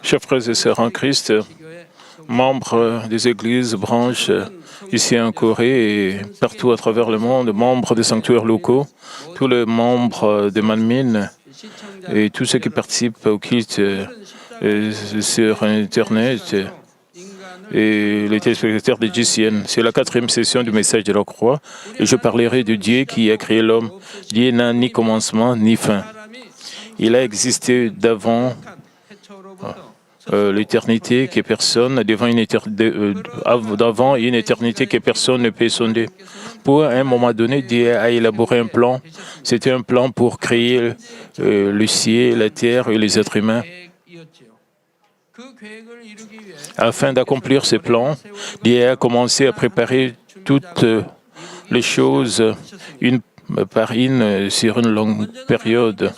Chers frères et sœurs en Christ, membres des églises, branches, ici en Corée et partout à travers le monde, membres des sanctuaires locaux, tous les membres de Manmin et tous ceux qui participent au culte sur Internet et les téléspectateurs de GCN. C'est la 4e session du message de la croix et je parlerai de Dieu qui a créé l'homme. Dieu n'a ni commencement ni fin. Il a existé d'avant l'éternité que personne, d'avant une éternité que personne ne peut sonder. Pour un moment donné, Dieu a élaboré un plan. C'était un plan pour créer le ciel, la terre et les êtres humains. Afin d'accomplir ce plan, Dieu a commencé à préparer toutes les choses une par une sur une longue période.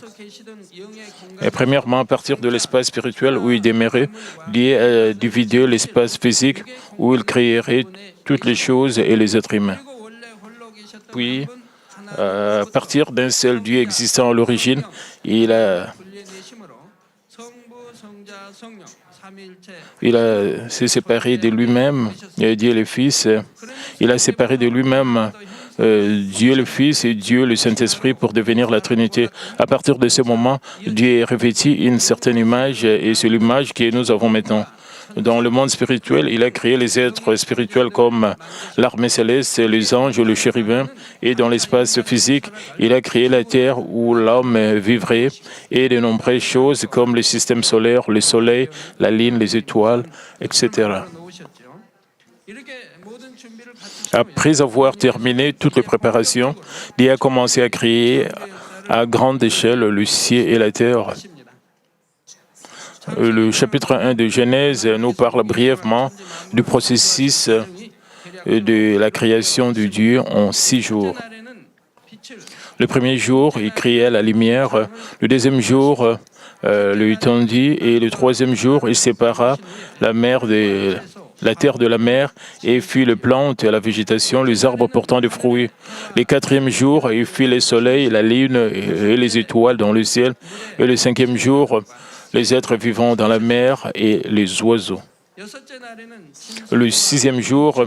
Et premièrement, à partir de l'espace spirituel où il demeurait, Dieu a divisé l'espace physique où il créerait toutes les choses et les êtres humains. Puis, à partir d'un seul Dieu existant à l'origine, il s'est séparé de lui-même, Dieu le Fils. Il a séparé de lui-même Dieu le Fils et Dieu le Saint-Esprit pour devenir la Trinité. À partir de ce moment, Dieu a revêtu une certaine image et c'est l'image que nous avons maintenant. Dans le monde spirituel, il a créé les êtres spirituels comme l'armée céleste, les anges, le chérubin. Et dans l'espace physique, il a créé la terre où l'homme vivrait et de nombreuses choses comme le système solaire, le soleil, la lune, les étoiles, etc. Après avoir terminé toutes les préparations, Dieu a commencé à créer à grande échelle le ciel et la terre. Le chapitre 1 de Genèse nous parle brièvement du processus de la création de Dieu en 6 jours. Le premier jour, il créa la lumière. Le deuxième jour, le tendit. Et le troisième jour, il sépara la terre de la mer et fit les plantes et la végétation, les arbres portant des fruits. Le quatrième jour, il fit le soleil, la lune et les étoiles dans le ciel. Et le cinquième jour, les êtres vivants dans la mer et les oiseaux. Le sixième jour,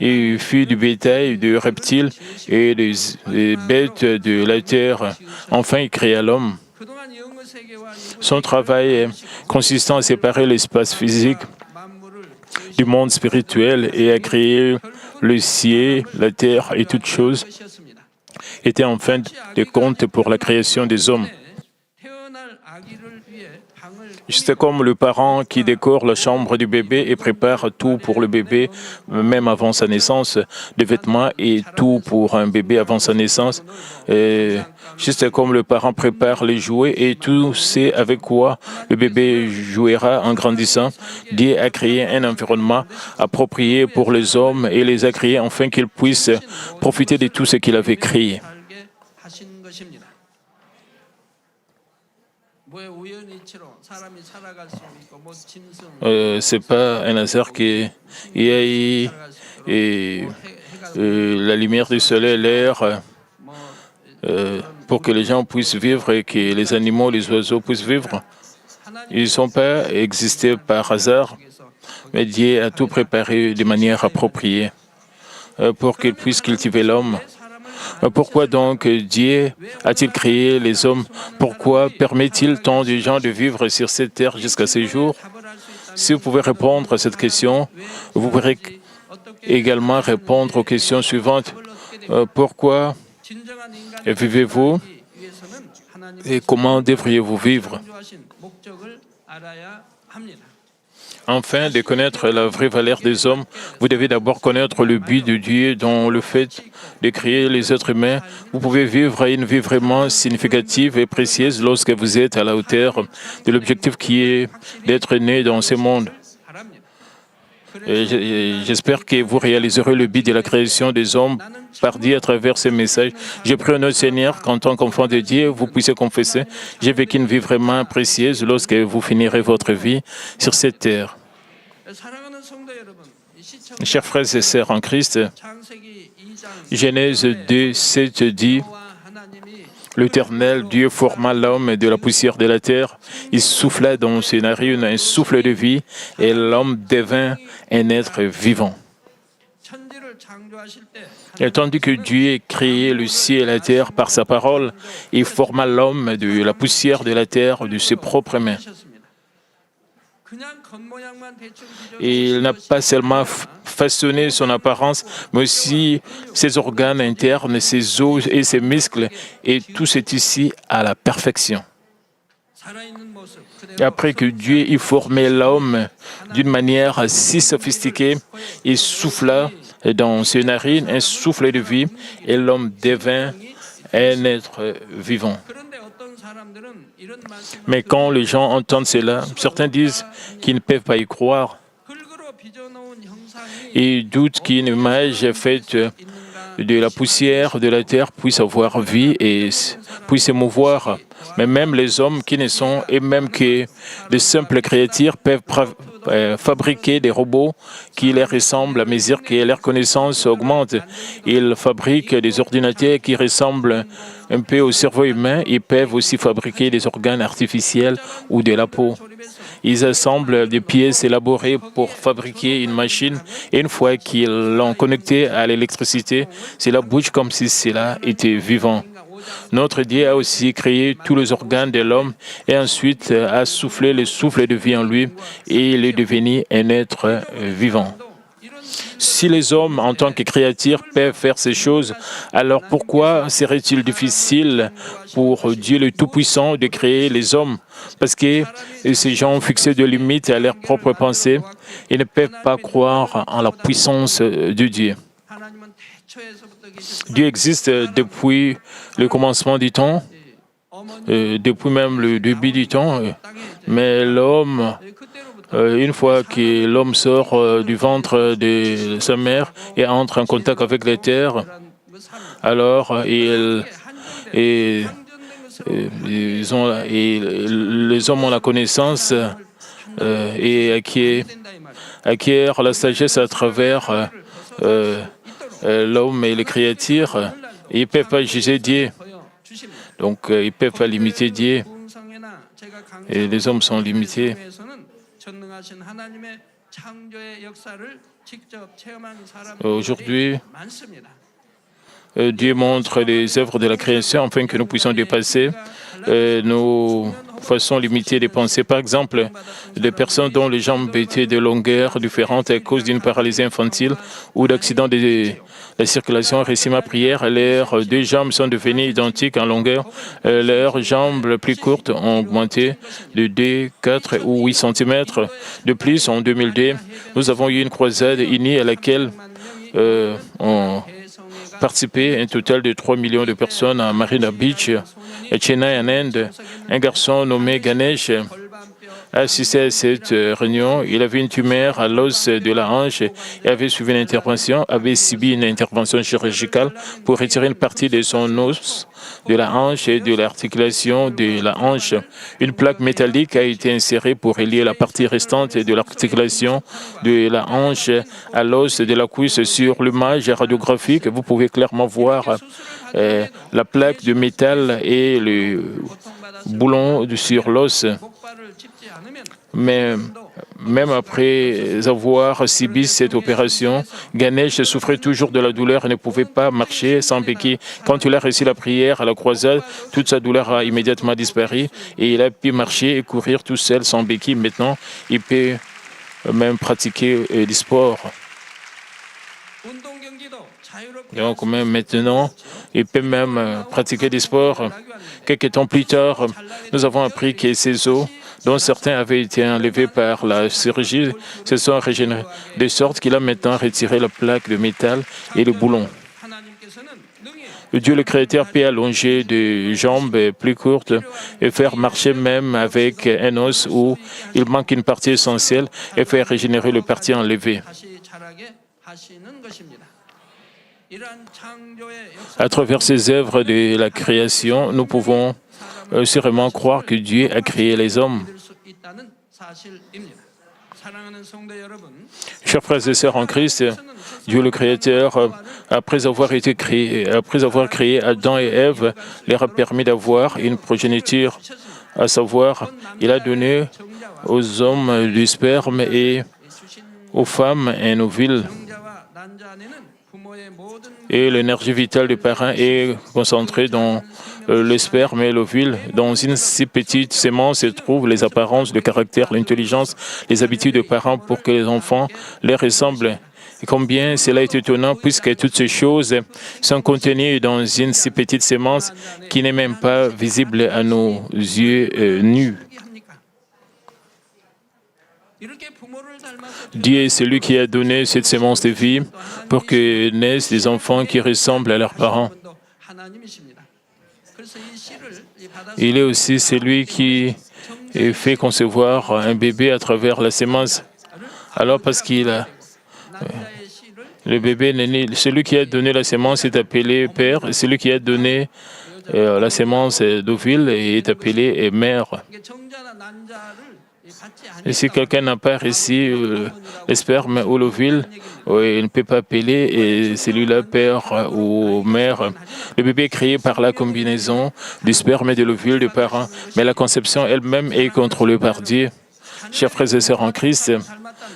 il fit du bétail, des reptiles et des bêtes de la terre. Enfin, il créa l'homme. Son travail consistant à séparer l'espace physique du monde spirituel et à créer le ciel, la terre et toutes choses, était en fin de compte pour la création des hommes. C'est comme le parent qui décore la chambre du bébé et prépare tout pour le bébé, même avant sa naissance, des vêtements et tout pour un bébé avant sa naissance. Juste comme le parent prépare les jouets et tout c'est avec quoi le bébé jouera en grandissant, Dieu a créé un environnement approprié pour les hommes et les a créés afin qu'ils puissent profiter de tout ce qu'il avait créé. C'est pas un hasard qu'il y a la lumière du soleil, l'air, pour que les gens puissent vivre et que les animaux, les oiseaux puissent vivre. Ils ne sont pas existés par hasard, mais Dieu a tout préparé de manière appropriée pour qu'ils puissent cultiver l'homme. Pourquoi donc Dieu a-t-il créé les hommes? Pourquoi permet-il tant de gens de vivre sur cette terre jusqu'à ce jour? Si vous pouvez répondre à cette question, vous pourrez également répondre aux questions suivantes. Pourquoi vivez-vous et comment devriez-vous vivre? Afin de connaître la vraie valeur des hommes, vous devez d'abord connaître le but de Dieu dans le fait de créer les êtres humains. Vous pouvez vivre une vie vraiment significative et précieuse lorsque vous êtes à la hauteur de l'objectif qui est d'être né dans ce monde. J'espère que vous réaliserez le but de la création des hommes par Dieu à travers ces messages. Je prie au nom du Seigneur qu'en tant qu'enfant de Dieu, vous puissiez confesser « J'ai vécu une vie vraiment précieuse lorsque vous finirez votre vie sur cette terre ». Chers frères et sœurs en Christ, Genèse 2, 7 dit « L'Éternel, Dieu, forma l'homme de la poussière de la terre. Il souffla dans ses narines un souffle de vie et l'homme devint un être vivant. Et tandis que Dieu a créé le ciel et la terre par sa parole, il forma l'homme de la poussière de la terre de ses propres mains. Et il n'a pas seulement façonné son apparence, mais aussi ses organes internes, ses os et ses muscles, et tout est ici à la perfection. Et après que Dieu ait formé l'homme d'une manière si sophistiquée, il souffla dans ses narines un souffle de vie, et l'homme devint un être vivant. Mais quand les gens entendent cela, certains disent qu'ils ne peuvent pas y croire. Ils doutent qu'une image faite de la poussière de la terre puisse avoir vie et puisse se mouvoir. Mais même les hommes qui ne sont, et même que de simples créatures peuvent fabriquer des robots qui leur ressemblent à mesure que leur connaissance augmente. Ils fabriquent des ordinateurs qui ressemblent un peu au cerveau humain. Ils peuvent aussi fabriquer des organes artificiels ou de la peau. Ils assemblent des pièces élaborées pour fabriquer une machine et une fois qu'ils l'ont connectée à l'électricité, cela bouge comme si cela était vivant. Notre Dieu a aussi créé tous les organes de l'homme et ensuite a soufflé le souffle de vie en lui et il est devenu un être vivant. Si les hommes, en tant que créatures, peuvent faire ces choses, alors pourquoi serait-il difficile pour Dieu le Tout-Puissant de créer les hommes? Parce que ces gens ont fixé des limites à leurs propres pensées et ne peuvent pas croire en la puissance de Dieu. Dieu existe depuis le commencement du temps, depuis même le début du temps, mais l'homme, une fois que l'homme sort du ventre de sa mère et entre en contact avec la terre, alors les hommes ont la connaissance et acquièrent la sagesse à travers l'homme et les créatures. Et ils ne peuvent pas juger Dieu. Donc, ils ne peuvent pas limiter Dieu. Et les hommes sont limités. Aujourd'hui, Dieu montre les œuvres de la création afin que nous puissions dépasser nos façons limitées de penser. Par exemple, des personnes dont les jambes étaient de longueur différente à cause d'une paralysie infantile ou d'accident de la circulation récit ma prière, leurs deux jambes sont devenues identiques en longueur. Leurs jambes plus courtes ont augmenté de 2, 4 ou 8 cm. De plus, en 2002, nous avons eu une croisade unie à laquelle ont participé un total de 3 millions de personnes à Marina Beach, à Chennai, en Inde. Un garçon nommé Ganesh a assisté à cette réunion. Il avait une tumeur à l'os de la hanche et avait subi une intervention, avait subi une intervention chirurgicale pour retirer une partie de son os de la hanche et de l'articulation de la hanche. Une plaque métallique a été insérée pour relier la partie restante de l'articulation de la hanche à l'os de la cuisse. Sur l'image radiographique, vous pouvez clairement voir la plaque de métal et le boulon sur l'os. Mais même après avoir subi cette opération, Ganesh souffrait toujours de la douleur et ne pouvait pas marcher sans béquille. Quand il a reçu la prière à la croisade, toute sa douleur a immédiatement disparu et il a pu marcher et courir tout seul sans béquille. Maintenant, il peut même pratiquer du sport. Donc même maintenant, il peut même pratiquer du sport. Quelques temps plus tard, nous avons appris que ses os, dont certains avaient été enlevés par la chirurgie, se sont régénérés, de sorte qu'il a maintenant retiré la plaque de métal et le boulon. Dieu le Créateur peut allonger des jambes plus courtes et faire marcher même avec un os où il manque une partie essentielle et faire régénérer le partie enlevé. À travers ces œuvres de la création, nous pouvons sûrement croire que Dieu a créé les hommes. Chers frères et sœurs en Christ, Dieu le Créateur, après avoir créé Adam et Ève, leur a permis d'avoir une progéniture, à savoir, il a donné aux hommes du sperme et aux femmes un ovule. Et l'énergie vitale du parent est concentrée dans le sperme et l'ovule. Dans une si petite sémence se trouvent les apparences, le caractère, l'intelligence, les habitudes des parents pour que les enfants leur ressemblent. Et combien cela est étonnant puisque toutes ces choses sont contenues dans une si petite sémence qui n'est même pas visible à nos yeux nus. Dieu est celui qui a donné cette sémence de vie pour que naissent des enfants qui ressemblent à leurs parents. Il est aussi celui qui fait concevoir un bébé à travers la sémence. Alors parce qu'il a... Le bébé n'est né, celui qui a donné la sémence est appelé père, et celui qui a donné la sémence d'ovule est appelé mère. Et si quelqu'un n'a pas reçu le sperme ou l'ovule, il ne peut pas appeler celui-là père ou mère. Le bébé est créé par la combinaison du sperme et de l'ovule des parents, mais la conception elle-même est contrôlée par Dieu. Chers frères et sœurs en Christ,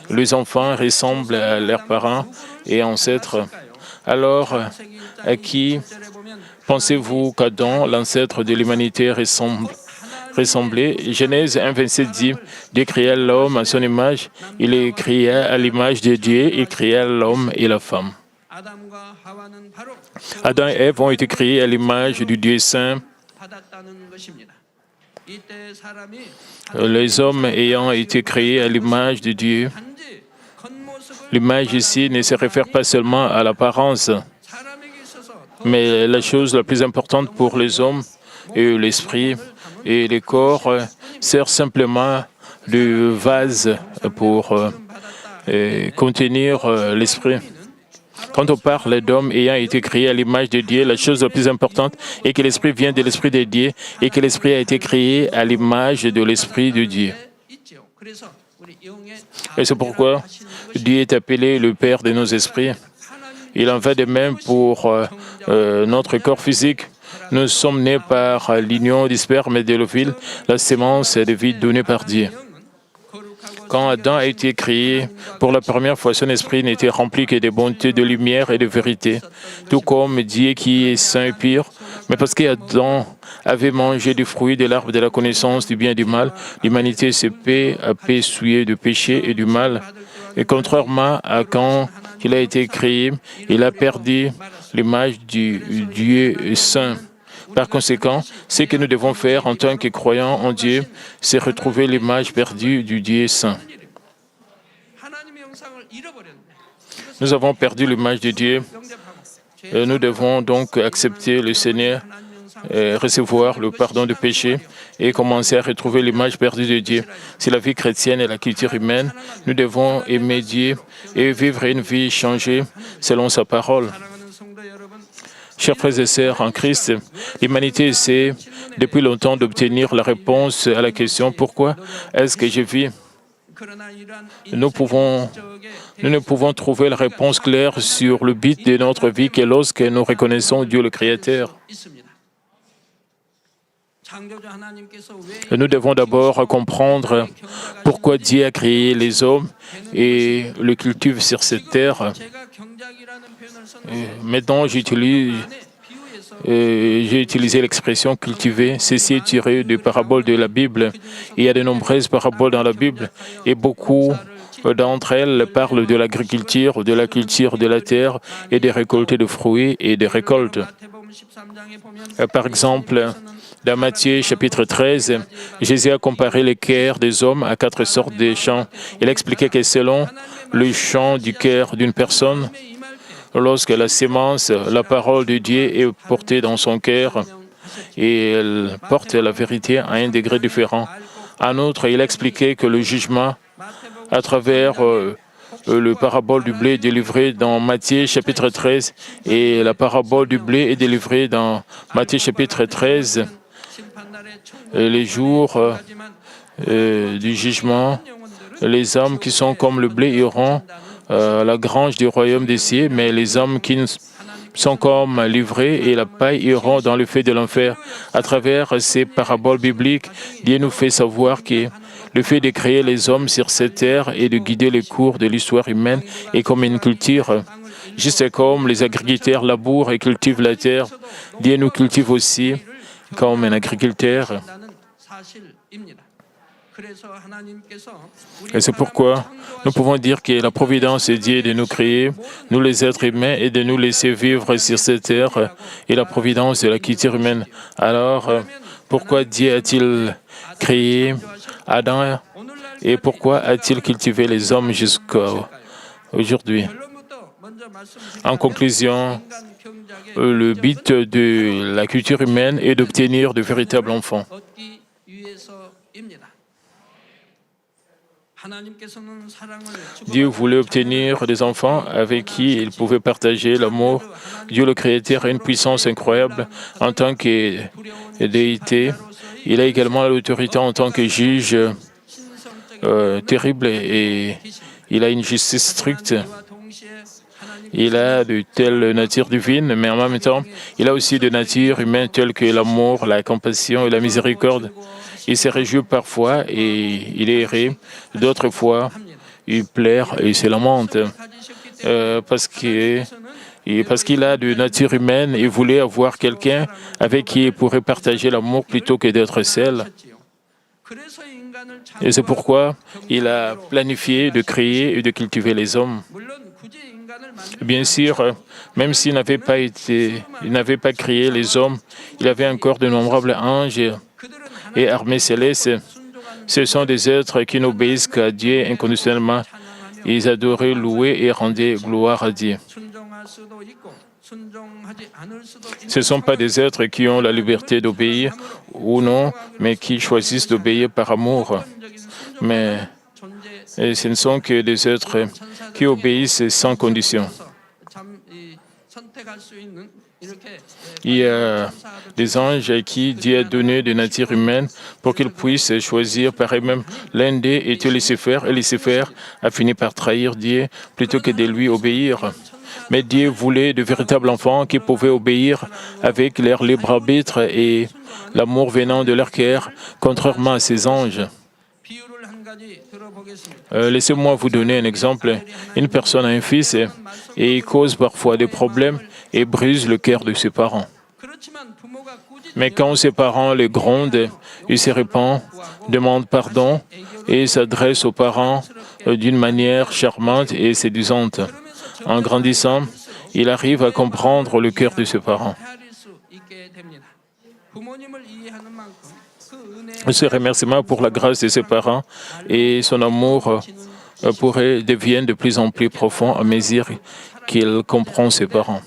les enfants ressemblent à leurs parents et ancêtres. Alors, à qui pensez-vous qu'Adam, l'ancêtre de l'humanité, ressemblait? Genèse 1, 27 dit, Dieu créa l'homme à son image, il les créa à l'image de Dieu, il créa l'homme et la femme. Adam et Ève ont été créés à l'image du Dieu saint. Les hommes ayant été créés à l'image de Dieu, l'image ici ne se réfère pas seulement à l'apparence, mais la chose la plus importante pour les hommes est l'esprit et le corps sert simplement de vase pour contenir l'esprit. Quand on parle d'hommes ayant été créés à l'image de Dieu, la chose la plus importante est que l'esprit vient de l'esprit de Dieu et que l'esprit a été créé à l'image de l'esprit de Dieu. Et c'est pourquoi Dieu est appelé le Père de nos esprits. Il en va de même pour notre corps physique. Nous sommes nés par l'union du sperme et de l'ovule, la sémence de vie donnée par Dieu. Quand Adam a été créé, pour la première fois, son esprit n'était rempli que de bonté, de lumière et de vérité, tout comme Dieu qui est saint et pur. Mais parce qu'Adam avait mangé du fruit de l'arbre de la connaissance du bien et du mal, l'humanité a été souillée du péché et du mal. Et contrairement à quand il a été créé, il a perdu l'image du Dieu saint. Par conséquent, ce que nous devons faire en tant que croyants en Dieu, c'est retrouver l'image perdue du Dieu saint. Nous avons perdu l'image de Dieu. Et nous devons donc accepter le Seigneur, recevoir le pardon du péché et commencer à retrouver l'image perdue de Dieu. C'est la vie chrétienne et la culture humaine. Nous devons aimer Dieu et vivre une vie changée selon sa parole. Chers frères et sœurs en Christ, l'humanité essaie depuis longtemps d'obtenir la réponse à la question « Pourquoi est-ce que je vis ?» Nous ne pouvons trouver la réponse claire sur le but de notre vie que lorsque nous reconnaissons Dieu le Créateur. Nous devons d'abord comprendre pourquoi Dieu a créé les hommes et le cultive sur cette terre. Maintenant, j'ai utilisé l'expression cultiver. Ceci est tiré des paraboles de la Bible. Il y a de nombreuses paraboles dans la Bible et beaucoup d'entre elles parlent de l'agriculture, de la culture de la terre et des récoltes de fruits et des récoltes. Par exemple, dans Matthieu chapitre 13, Jésus a comparé les cœurs des hommes à 4 sortes de champs. Il a expliqué que selon le champ du cœur d'une personne, lorsque la sémence, la parole de Dieu est portée dans son cœur et elle porte la vérité à un degré différent. En outre, il a expliqué que le jugement, à travers le parabole du blé est délivré dans Matthieu chapitre 13 et la parabole du blé est délivrée dans Matthieu chapitre 13. les jours du jugement, les hommes qui sont comme le blé iront à la grange du royaume des cieux, mais les hommes qui sont comme livrés et la paille iront dans le feu de l'enfer. À travers ces paraboles bibliques, Dieu nous fait savoir que le fait de créer les hommes sur cette terre et de guider les cours de l'histoire humaine est comme une culture. Juste comme les agriculteurs labourent et cultivent la terre, Dieu nous cultive aussi comme un agriculteur. Et c'est pourquoi nous pouvons dire que la providence de Dieu de nous créer, nous les êtres humains, et de nous laisser vivre sur cette terre, et la providence de la culture humaine. Alors, pourquoi Dieu a-t-il créé Adam et pourquoi a-t-il cultivé les hommes jusqu'à aujourd'hui? En conclusion, le but de la culture humaine est d'obtenir de véritables enfants. Dieu voulait obtenir des enfants avec qui il pouvait partager l'amour. Dieu le Créateur a une puissance incroyable en tant que déité. Il a également l'autorité en tant que juge terrible et il a une justice stricte. Il a de telles natures divines, mais en même temps, il a aussi des natures humaines telles que l'amour, la compassion et la miséricorde. Il se réjouit parfois et il est erré. D'autres fois, il pleure et il se lamente. Parce qu'il a de nature humaine, il voulait avoir quelqu'un avec qui il pourrait partager l'amour plutôt que d'être seul. Et c'est pourquoi il a planifié de créer et de cultiver les hommes. Bien sûr, même s'il n'avait pas créé les hommes, il avait encore de nombreux anges et armées célestes. Ce sont des êtres qui n'obéissent qu'à Dieu inconditionnellement. Ils adoraient, louaient et rendaient gloire à Dieu. Ce ne sont pas des êtres qui ont la liberté d'obéir ou non, mais qui choisissent d'obéir par amour. Mais ce ne sont que des êtres qui obéissent sans condition. Il y a des anges à qui Dieu a donné de nature humaine pour qu'ils puissent choisir par eux-mêmes. L'un d'eux était Lucifer, et Lucifer a fini par trahir Dieu plutôt que de lui obéir. Mais Dieu voulait de véritables enfants qui pouvaient obéir avec leur libre arbitre et l'amour venant de leur cœur, contrairement à ces anges. Laissez-moi vous donner un exemple. Une personne a un fils et il cause parfois des problèmes et brise le cœur de ses parents. Mais quand ses parents le grondent, il se répand, demande pardon et s'adresse aux parents d'une manière charmante et séduisante. En grandissant, il arrive à comprendre le cœur de ses parents. Ce remerciement pour la grâce de ses parents et son amour pour eux devient de plus en plus profond à mesure qu'il comprend ses parents.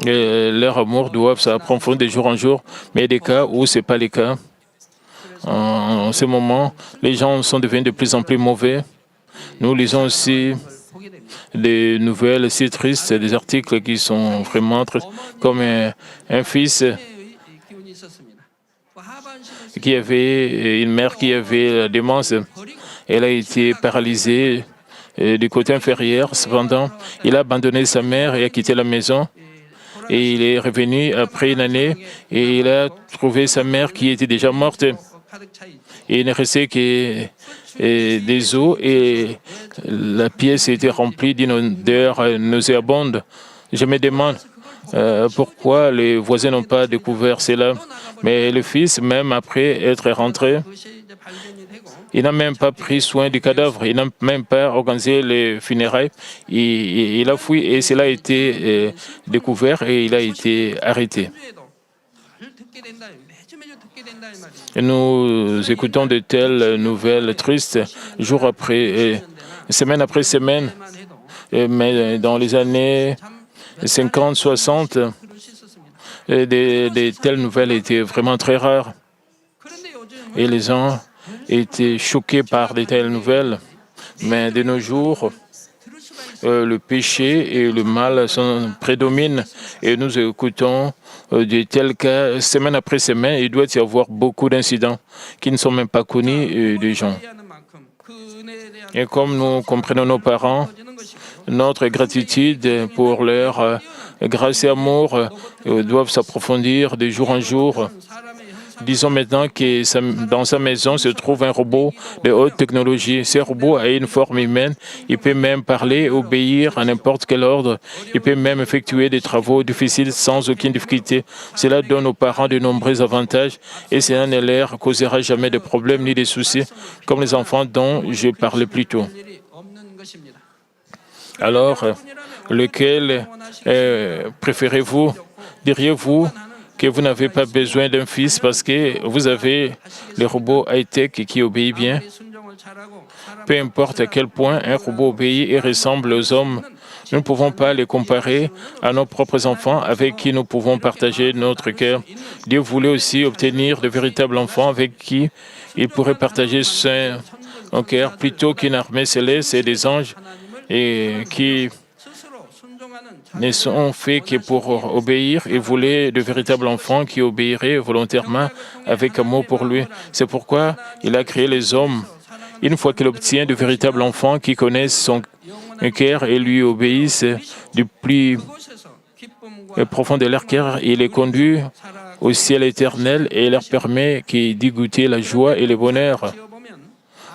Et leur amour doit s'approfondir de jour en jour, mais il y a des cas où ce n'est pas le cas. En ce moment, les gens sont devenus de plus en plus mauvais. Nous lisons aussi des nouvelles si tristes, des articles qui sont vraiment tristes, comme un fils qui avait une mère qui avait la démence. Elle a été paralysée du côté inférieur. Cependant, il a abandonné sa mère et a quitté la maison. Et il est revenu après une année et il a trouvé sa mère qui était déjà morte. Et il ne restait que des os et la pièce était remplie d'une odeur nauséabonde. Je me demande pourquoi les voisins n'ont pas découvert cela. Mais le fils, même après être rentré, il n'a même pas pris soin du cadavre, il n'a même pas organisé les funérailles. Il a fui et cela a été découvert et il a été arrêté. Et nous écoutons de telles nouvelles tristes jour après, semaine après semaine. Mais dans les années 50, 60, de telles nouvelles étaient vraiment très rares. Et les gens étaient choqués par de telles nouvelles. Mais de nos jours, le péché et le mal prédominent et nous écoutons de tels cas semaine après semaine. Il doit y avoir beaucoup d'incidents qui ne sont même pas connus des gens. Et comme nous comprenons nos parents, notre gratitude pour leur grâce et amour doivent s'approfondir de jour en jour. Disons maintenant que dans sa maison se trouve un robot de haute technologie. Ce robot a une forme humaine. Il peut même parler, obéir à n'importe quel ordre. Il peut même effectuer des travaux difficiles sans aucune difficulté. Cela donne aux parents de nombreux avantages et cela ne leur causera jamais de problèmes ni de soucis, comme les enfants dont je parlais plus tôt. Alors, lequel préférez-vous? Diriez-vous que vous n'avez pas besoin d'un fils parce que vous avez le robot high-tech qui obéit bien? Peu importe à quel point un robot obéit et ressemble aux hommes, nous ne pouvons pas les comparer à nos propres enfants avec qui nous pouvons partager notre cœur. Dieu voulait aussi obtenir de véritables enfants avec qui il pourrait partager son cœur plutôt qu'une armée céleste et des anges et qui ne sont faits que pour obéir. Il voulait de véritables enfants qui obéiraient volontairement avec amour pour lui. C'est pourquoi il a créé les hommes. Une fois qu'il obtient de véritables enfants qui connaissent son cœur et lui obéissent du plus profond de leur cœur, il les conduit au ciel éternel et leur permet d'y goûter la joie et le bonheur.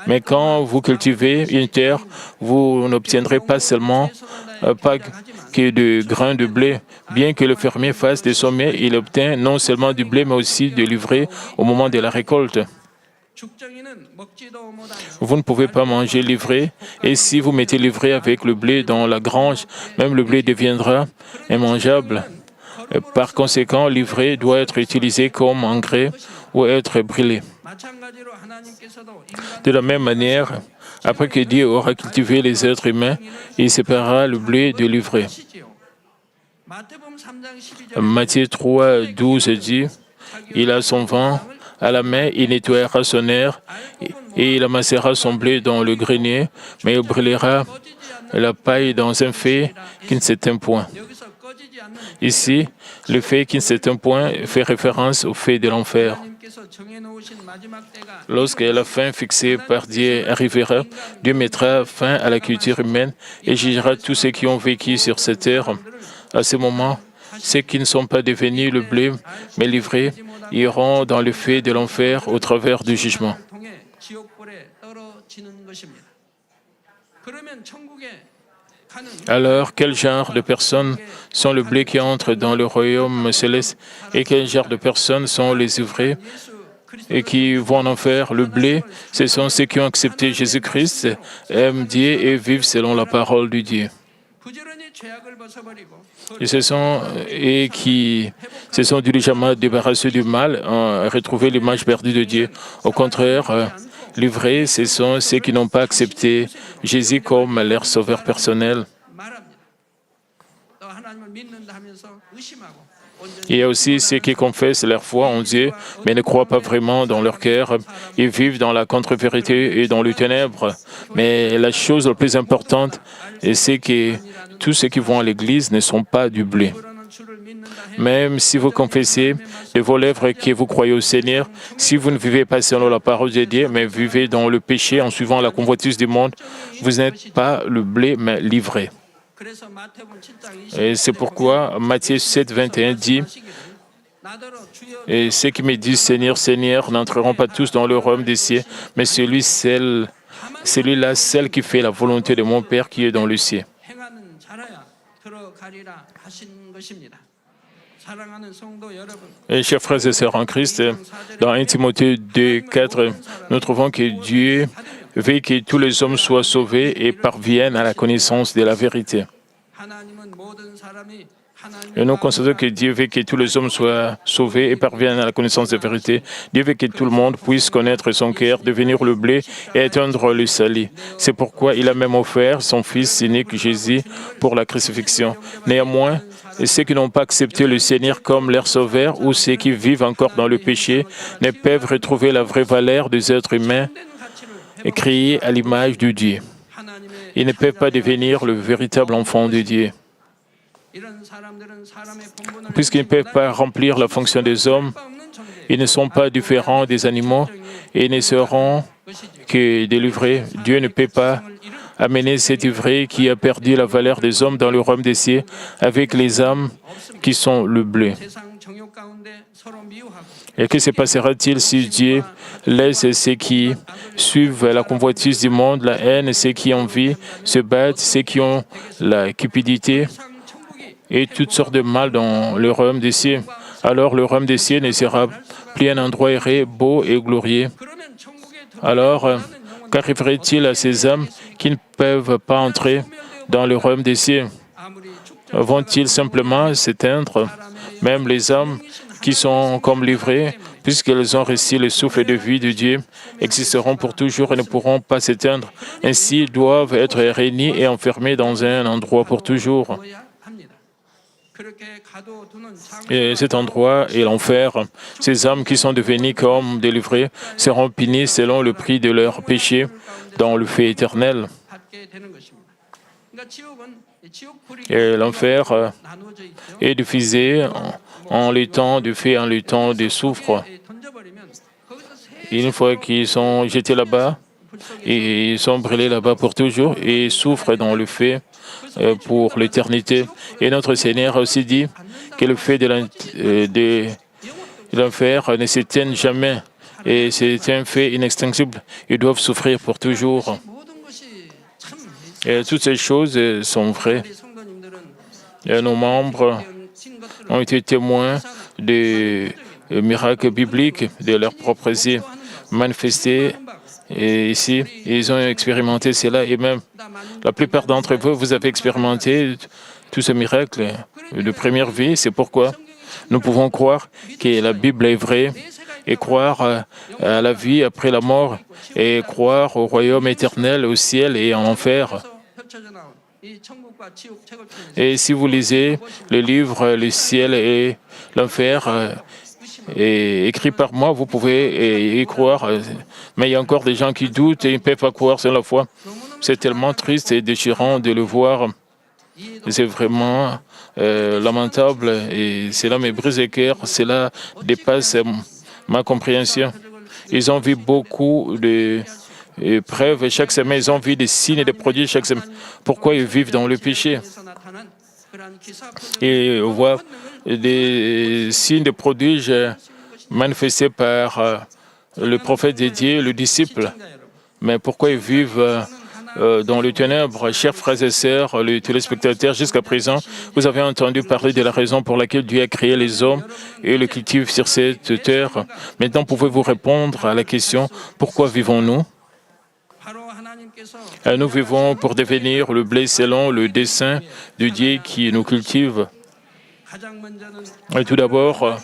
Mais quand vous cultivez une terre, vous n'obtiendrez pas seulement pas que de grains de blé. Bien que le fermier fasse des sommets, il obtient non seulement du blé, mais aussi de l'ivraie au moment de la récolte. Vous ne pouvez pas manger l'ivraie, et si vous mettez l'ivraie avec le blé dans la grange, même le blé deviendra immangeable. Par conséquent, l'ivraie doit être utilisée comme engrais ou être brûlée. De la même manière, après que Dieu aura cultivé les êtres humains, il séparera le blé de l'ivraie. Matthieu 3, 12 dit, « Il a son vent à la main, il nettoiera son air et il amassera son blé dans le grenier, mais il brûlera la paille dans un feu qui ne s'éteint point. » Ici, le feu qui ne s'éteint point fait référence au feu de l'enfer. Lorsque la fin fixée par Dieu arrivera, Dieu mettra fin à la culture humaine et jugera tous ceux qui ont vécu sur cette terre. À ce moment, ceux qui ne sont pas devenus le blé, mais l'ivraie, iront dans le feu de l'enfer au travers du jugement. Alors, quel genre de personnes sont le blé qui entre dans le royaume céleste et quel genre de personnes sont les ivraie et qui vont en enfer? Le blé, ce sont ceux qui ont accepté Jésus-Christ, aiment Dieu et vivent selon la parole de Dieu. Et qui se sont diligemment débarrassés du mal, ont retrouvé l'image perdue de Dieu. Au contraire, l'ivraie, ce sont ceux qui n'ont pas accepté Jésus comme leur sauveur personnel. Il y a aussi ceux qui confessent leur foi en Dieu, mais ne croient pas vraiment dans leur cœur. Ils vivent dans la contre-vérité et dans les ténèbres. Mais la chose la plus importante, c'est que tous ceux qui vont à l'église ne sont pas du blé. Même si vous confessez de vos lèvres que vous croyez au Seigneur, si vous ne vivez pas selon la parole de Dieu, mais vivez dans le péché en suivant la convoitise du monde, vous n'êtes pas le blé, mais l'ivraie. Et c'est pourquoi Matthieu 7, 21 dit « Et ceux qui me disent Seigneur, Seigneur, n'entreront pas tous dans le royaume des cieux, mais celui-là, celle qui fait la volonté de mon Père qui est dans le ciel. » Et chers frères et sœurs en Christ, dans 1 Timothée 2, 4, nous trouvons que Dieu veut que tous les hommes soient sauvés et parviennent à la connaissance de la vérité. Et nous constatons que Dieu veut que tous les hommes soient sauvés et parviennent à la connaissance de la vérité. Dieu veut que tout le monde puisse connaître son cœur, devenir le blé et atteindre le salut. C'est pourquoi il a même offert son Fils unique Jésus pour la crucifixion. Néanmoins, ceux qui n'ont pas accepté le Seigneur comme leur sauveur ou ceux qui vivent encore dans le péché ne peuvent retrouver la vraie valeur des êtres humains créés à l'image de Dieu. Ils ne peuvent pas devenir le véritable enfant de Dieu. Puisqu'ils ne peuvent pas remplir la fonction des hommes, ils ne sont pas différents des animaux et ne seront que délivrés. Dieu ne peut pas amener cet ivraie qui a perdu la valeur des hommes dans le royaume des cieux avec les âmes qui sont le blé. Et que se passera-t-il si Dieu laisse ceux qui suivent la convoitise du monde, la haine, ceux qui envient, se battent, ceux qui ont la cupidité et toutes sortes de mal dans le royaume des cieux? Alors le royaume des cieux ne sera plus un endroit aéré, beau et glorieux. Alors, qu'arriverait-il à ces âmes qui ne peuvent pas entrer dans le royaume des cieux? Vont-ils simplement s'éteindre? Même les âmes qui sont comme livrées, puisqu'elles ont reçu le souffle de vie de Dieu, existeront pour toujours et ne pourront pas s'éteindre. Ainsi, ils doivent être réunis et enfermés dans un endroit pour toujours. Et cet endroit est l'enfer. Ces âmes qui sont devenues comme délivrées seront punies selon le prix de leur péché dans le feu éternel. Et l'enfer est divisé en le temps du feu et en le temps du soufre. Une fois qu'ils sont jetés là-bas, ils sont brûlés là-bas pour toujours et souffrent dans le feu pour l'éternité. Et notre Seigneur a aussi dit que le feu de l'enfer ne s'éteint jamais. Et c'est un fait inextinguible. Ils doivent souffrir pour toujours. Et toutes ces choses sont vraies. Et nos membres ont été témoins des miracles bibliques de leurs propres yeux manifestés. Et ici, ils ont expérimenté cela. Et même la plupart d'entre vous, vous avez expérimenté tous ces miracles de première vie. C'est pourquoi nous pouvons croire que la Bible est vraie et croire à la vie après la mort et croire au royaume éternel, au ciel et en enfer. Et si vous lisez le livre Le ciel et l'enfer, écrit par moi, vous pouvez y croire. Mais il y a encore des gens qui doutent et ils ne peuvent pas croire sur la foi. C'est tellement triste et déchirant de le voir. C'est vraiment lamentable et cela me brise le cœur. Cela dépasse ma compréhension. Ils ont vu beaucoup de preuves chaque semaine. Ils ont vu des signes et des prodiges chaque semaine. Pourquoi ils vivent dans le péché? Et on voit des signes de prodiges manifestés par le prophète de Dieu, le disciple. Mais pourquoi ils vivent dans le ténèbre? Chers frères et sœurs, les téléspectateurs, jusqu'à présent, vous avez entendu parler de la raison pour laquelle Dieu a créé les hommes et le cultive sur cette terre. Maintenant, pouvez-vous répondre à la question, pourquoi vivons-nous? Nous vivons pour devenir le blé selon le dessein de Dieu qui nous cultive. Et tout d'abord,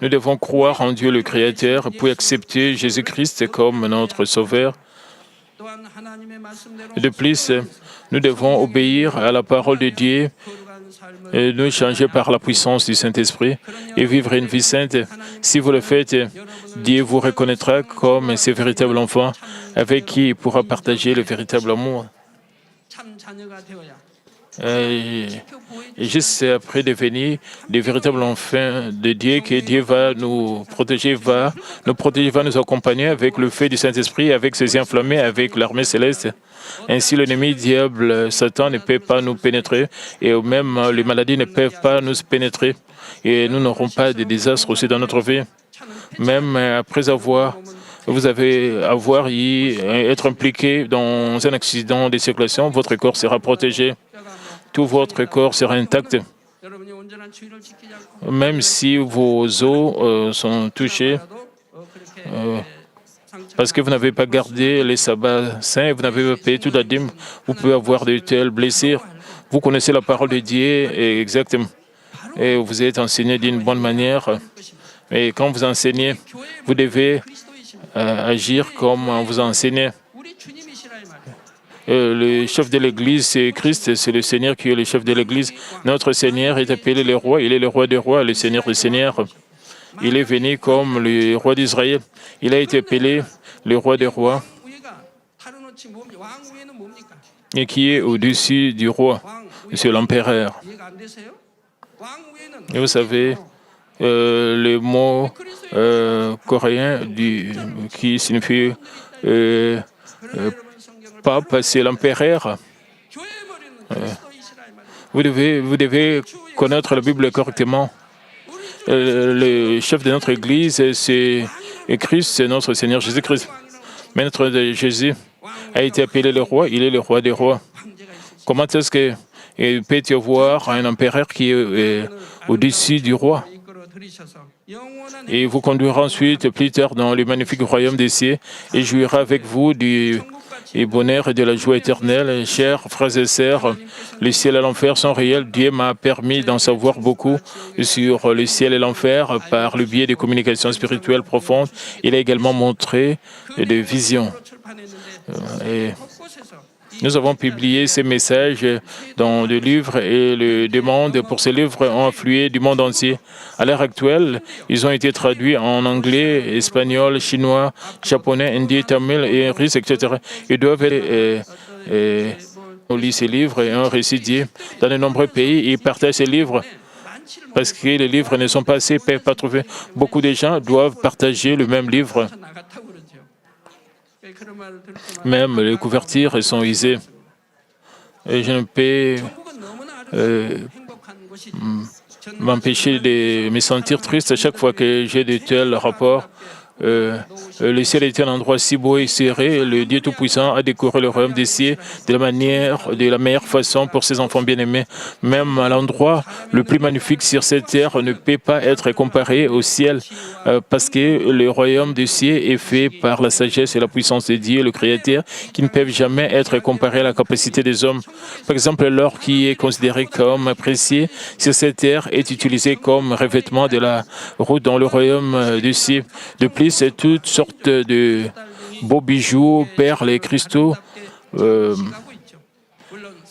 nous devons croire en Dieu le Créateur, puis accepter Jésus-Christ comme notre Sauveur. De plus, nous devons obéir à la parole de Dieu et nous changer par la puissance du Saint-Esprit et vivre une vie sainte. Si vous le faites, Dieu vous reconnaîtra comme ses véritables enfants avec qui il pourra partager le véritable amour. Et juste après devenir des véritables enfants de Dieu, que Dieu va nous protéger, va nous accompagner avec le feu du Saint-Esprit, avec ses yeux enflammés, avec l'armée céleste. Ainsi, l'ennemi diable, Satan, ne peut pas nous pénétrer et même les maladies ne peuvent pas nous pénétrer. Et nous n'aurons pas de désastres aussi dans notre vie. Même après être impliqué dans un accident de circulation, votre corps sera protégé. Tout votre corps sera intact. Même si vos os sont touchés, parce que vous n'avez pas gardé les sabbats saints et vous n'avez pas payé toute la dîme, vous pouvez avoir de telles blessures. Vous connaissez la parole de Dieu exactement. Et vous êtes enseigné d'une bonne manière. Et quand vous enseignez, vous devez agir comme on vous a enseigné. Le chef de l'Église, c'est Christ, c'est le Seigneur qui est le chef de l'Église. Notre Seigneur est appelé le roi, il est le roi des rois, le Seigneur des seigneurs. Il est venu comme le roi d'Israël. Il a été appelé le roi des rois. et qui est au-dessus du roi, c'est l'empereur. Et vous savez, le mot coréen qui signifie pape, c'est l'empereur. Vous devez connaître la Bible correctement. Le chef de notre Église, c'est Christ, c'est notre Seigneur Jésus-Christ. Mais notre Jésus a été appelé le roi, il est le roi des rois. Comment est-ce qu'il peut y avoir un empereur qui est au-dessus du roi? Et il vous conduira ensuite, plus tard, dans le magnifique royaume des cieux et jouira avec vous du bonheur et de la joie éternelle. Chers frères et sœurs, le ciel et l'enfer sont réels. Dieu m'a permis d'en savoir beaucoup sur le ciel et l'enfer par le biais des communications spirituelles profondes. Il a également montré des visions. Et nous avons publié ces messages dans des livres et les demandes pour ces livres ont afflué du monde entier. À l'heure actuelle, ils ont été traduits en anglais, espagnol, chinois, japonais, hindi, tamil et russe, etc. Ils doivent lire ces livres et un récit dans de nombreux pays. Ils partagent ces livres parce que les livres ne sont pas assez, ne peuvent pas trouver. Beaucoup de gens doivent partager le même livre. Même les couvertures sont usées. Et je ne peux m'empêcher de me sentir triste à chaque fois que j'ai de tels rapports. Le ciel était un endroit si beau et serré. Le Dieu Tout-Puissant a décoré le royaume des cieux de la meilleure façon pour ses enfants bien-aimés. Même à l'endroit le plus magnifique sur cette terre ne peut pas être comparé au ciel parce que le royaume des cieux est fait par la sagesse et la puissance de Dieu, le Créateur, qui ne peuvent jamais être comparés à la capacité des hommes. Par exemple, l'or qui est considéré comme précieux sur cette terre est utilisé comme revêtement de la route dans le royaume des cieux. De plus, toutes sortes de beaux bijoux, perles et cristaux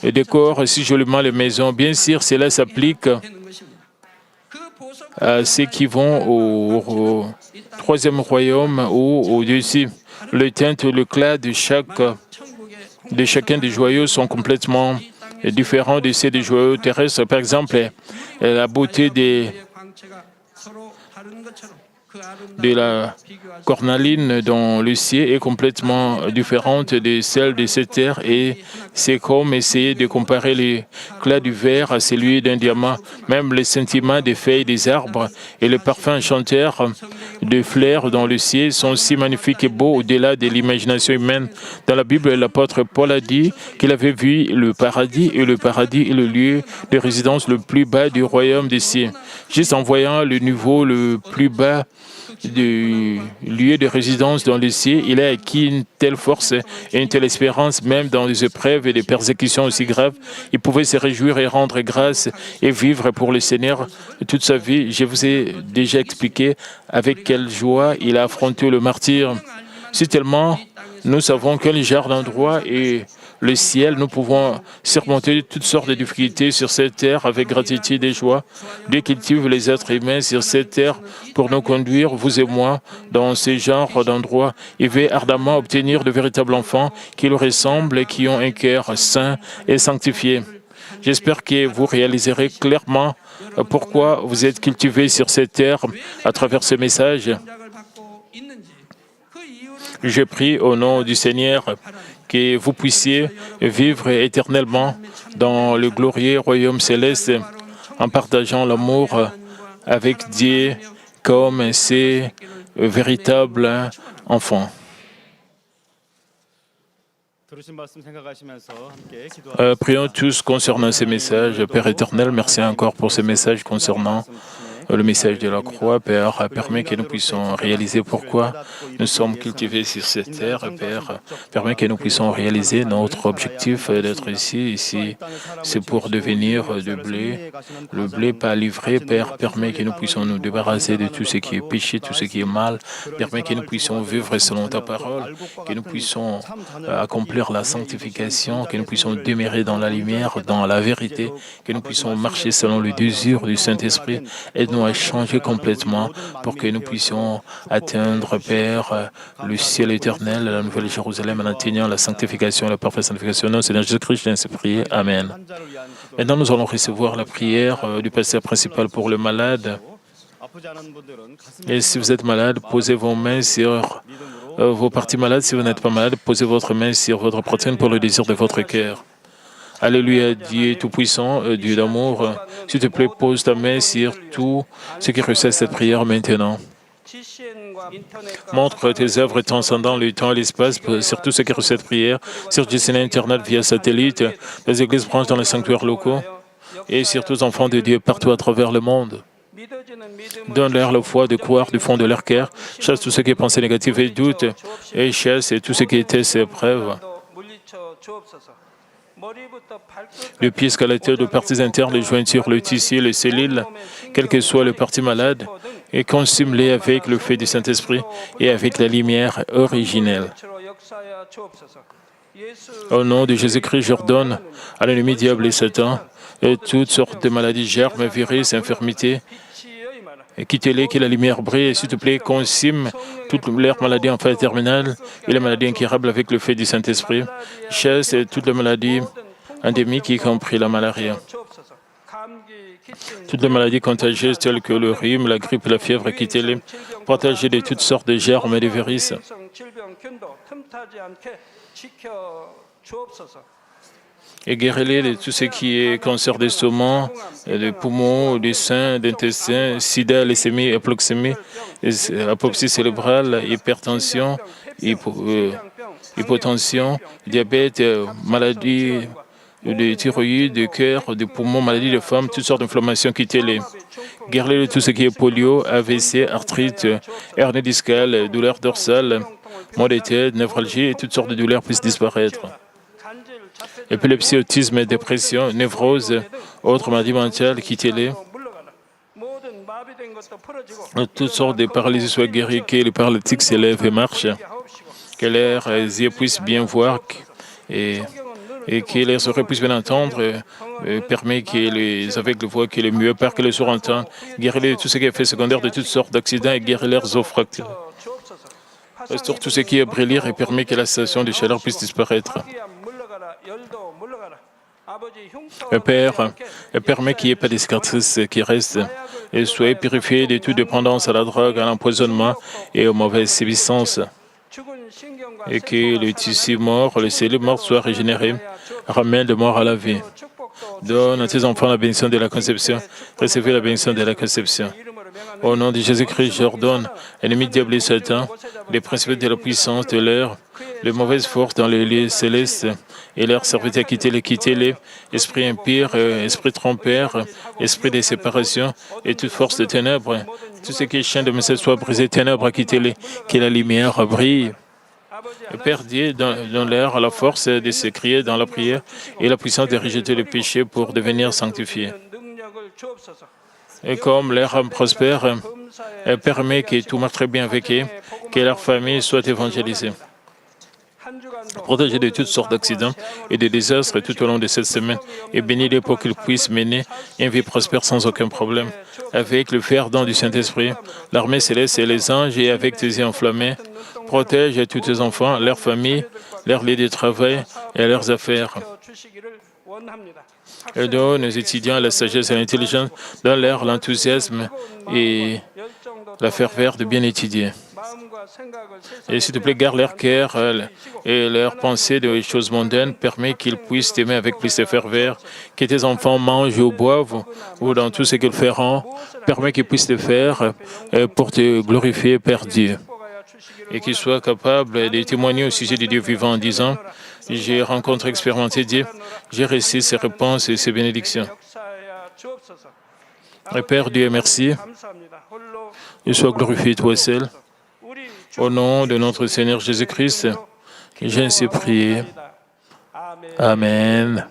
et décorent si joliment les maisons. Bien sûr, cela s'applique à ceux qui vont au troisième royaume ou au-dessus. Le teint ou l'éclat de chacun des joyaux sont complètement différents de ceux des joyaux terrestres. Par exemple, la beauté de la cornaline dans le ciel est complètement différente de celle de cette terre et c'est comme essayer de comparer l'éclat du verre à celui d'un diamant. Même les sentiments des feuilles des arbres et le parfum enchanteur de fleurs dans le ciel sont si magnifiques et beaux au-delà de l'imagination humaine. Dans la Bible, l'apôtre Paul a dit qu'il avait vu le paradis et le paradis est le lieu de résidence le plus bas du royaume des cieux. Juste en voyant le niveau le plus bas du lieu de résidence dans le ciel, il a acquis une telle force et une telle espérance, même dans les épreuves et les persécutions aussi graves. Il pouvait se réjouir et rendre grâce et vivre pour le Seigneur toute sa vie. Je vous ai déjà expliqué avec quelle joie il a affronté le martyre. Si tellement nous savons quel genre d'endroit est le ciel, nous pouvons surmonter toutes sortes de difficultés sur cette terre avec gratitude et joie. Dieu cultive les êtres humains sur cette terre pour nous conduire, vous et moi, dans ce genre d'endroit. Il veut ardemment obtenir de véritables enfants qui lui ressemblent et qui ont un cœur saint et sanctifié. J'espère que vous réaliserez clairement pourquoi vous êtes cultivés sur cette terre à travers ce message. Je prie au nom du Seigneur que vous puissiez vivre éternellement dans le glorieux royaume céleste en partageant l'amour avec Dieu comme ses véritables enfants. Prions tous concernant ces messages. Père éternel, merci encore pour ces messages concernant le message de la croix. Père, permet que nous puissions réaliser pourquoi nous sommes cultivés sur cette terre. Père, permet que nous puissions réaliser notre objectif d'être ici. Ici, c'est pour devenir du blé. Le blé pas livré. Père, permet que nous puissions nous débarrasser de tout ce qui est péché, tout ce qui est mal. Permet que nous puissions vivre selon ta parole, que nous puissions accomplir la sanctification, que nous puissions demeurer dans la lumière, dans la vérité, que nous puissions marcher selon le désir du Saint-Esprit. Aide-nous aide-nous à changer complètement pour que nous puissions atteindre, Père, le ciel éternel, la nouvelle Jérusalem, en atteignant la sanctification et la parfaite sanctification. Au Seigneur Jésus-Christ, je ainsi prier. Amen. Maintenant, nous allons recevoir la prière du pasteur principal pour le malade. Et si vous êtes malade, posez vos mains sur vos parties malades. Si vous n'êtes pas malade, posez votre main sur votre poitrine pour le désir de votre cœur. Alléluia, Dieu Tout-Puissant, Dieu d'amour. S'il te plaît, pose ta main sur tout ce qui recèle cette prière maintenant. Montre tes œuvres transcendant le temps et l'espace sur tout ce qui recèle cette prière, sur GCN Internet via satellite, les églises branches dans les sanctuaires locaux et sur tous les enfants de Dieu partout à travers le monde. Donne-leur la foi de croire du fond de leur cœur, chasse tout ce qui est pensée négative et doute, et chasse tout ce qui était ses preuves. Le pied jusqu'à la tête, de parties internes, les jointures, le tissu, les cellules, quel que soit le parti malade, et consume-les avec le feu du Saint-Esprit et avec la lumière originelle. Au nom de Jésus-Christ, j'ordonne à l'ennemi diable et Satan et toutes sortes de maladies, germes, virus, infirmités, et quittez-les, que la lumière brille, et s'il te plaît, consume toutes leurs maladies en phase terminale et les maladies incurables avec le feu du Saint-Esprit. Chasse toutes les maladies endémiques, y compris la malaria. Toutes les maladies contagieuses telles que le rhume, la grippe, la fièvre, quittez-les. Protégez de toutes sortes de germes et de virus. Et guéris-les de tout ce qui est cancer d'estomac, des poumons, des seins, d'intestin, sida, leucémie, apoplexie cérébrale, hypertension, hypotension, diabète, maladie de thyroïde, de cœur, de poumons, maladie de femmes, toutes sortes d'inflammations, quittez-les. Guéris-les de tout ce qui est polio, AVC, arthrite, hernie discale, douleur dorsale, maux de tête, névralgie et toutes sortes de douleurs puissent disparaître. Épilepsie, autisme, dépression, névrose, autres maladies mentales, quittez-les. Toutes sortes de paralysies soient guéries, que les paralytiques s'élèvent et marchent, que leurs yeux puissent bien voir et que les oreilles puissent bien entendre, permet que les aveugles voient, que les muets parlent, que les sourds entendent. Guéris-les de tout ce qui est fait secondaire de toutes sortes d'accidents et guéris leurs os fracturés. Restaure tout ce qui est brûlé et permet que la sensation de chaleur puisse disparaître. Père, permet qu'il n'y ait pas de cicatrices qui restent et soyez purifiés de toute dépendance à la drogue, à l'empoisonnement et aux mauvaises substances. Et que les tissus morts, les cellules mortes soient régénérées, ramène de mort à la vie. Donne à tes enfants la bénédiction de la conception. Recevez la bénédiction de la conception. Au nom de Jésus-Christ, j'ordonne, ennemi diable et Satan, les principes de la puissance de l'air, les mauvaises forces dans les lieux célestes, et leurs serviteurs, quittez-les, esprit impur, esprit trompeur, esprit de séparation, et toute force de ténèbres, tout ce qui est chaîne de message soit brisé, ténèbres, quittez-les, que la lumière brille. Père Dieu, dans l'air, la force de se crier dans la prière et la puissance de rejeter le péché pour devenir sanctifié. Et comme leur âme prospère, elle permet que tout marche très bien avec eux, que leur famille soit évangélisée. Protégez de toutes sortes d'accidents et de désastres tout au long de cette semaine et bénis-les pour qu'ils puissent mener une vie prospère sans aucun problème. Avec le fer don du Saint-Esprit, l'armée céleste et les anges et avec tes yeux enflammés, protège tous tes enfants, leurs familles, leurs lieux de travail et leurs affaires. Et donne aux étudiants la sagesse et l'intelligence, donne-leur l'enthousiasme et la ferveur de bien étudier. Et s'il te plaît, garde leur cœur et leur pensée de choses mondaines, permet qu'ils puissent t'aimer avec plus de ferveur, que tes enfants mangent ou boivent, ou dans tout ce qu'ils feront, permet qu'ils puissent te faire pour te glorifier, Père Dieu. Et qu'ils soient capables de témoigner au sujet de Dieu vivant en disant, j'ai rencontré, expérimenté Dieu, j'ai reçu ses réponses et ses bénédictions. Et Père Dieu, merci. Et sois glorifié toi seul. Au nom de notre Seigneur Jésus-Christ, j'ai ainsi prié. Amen.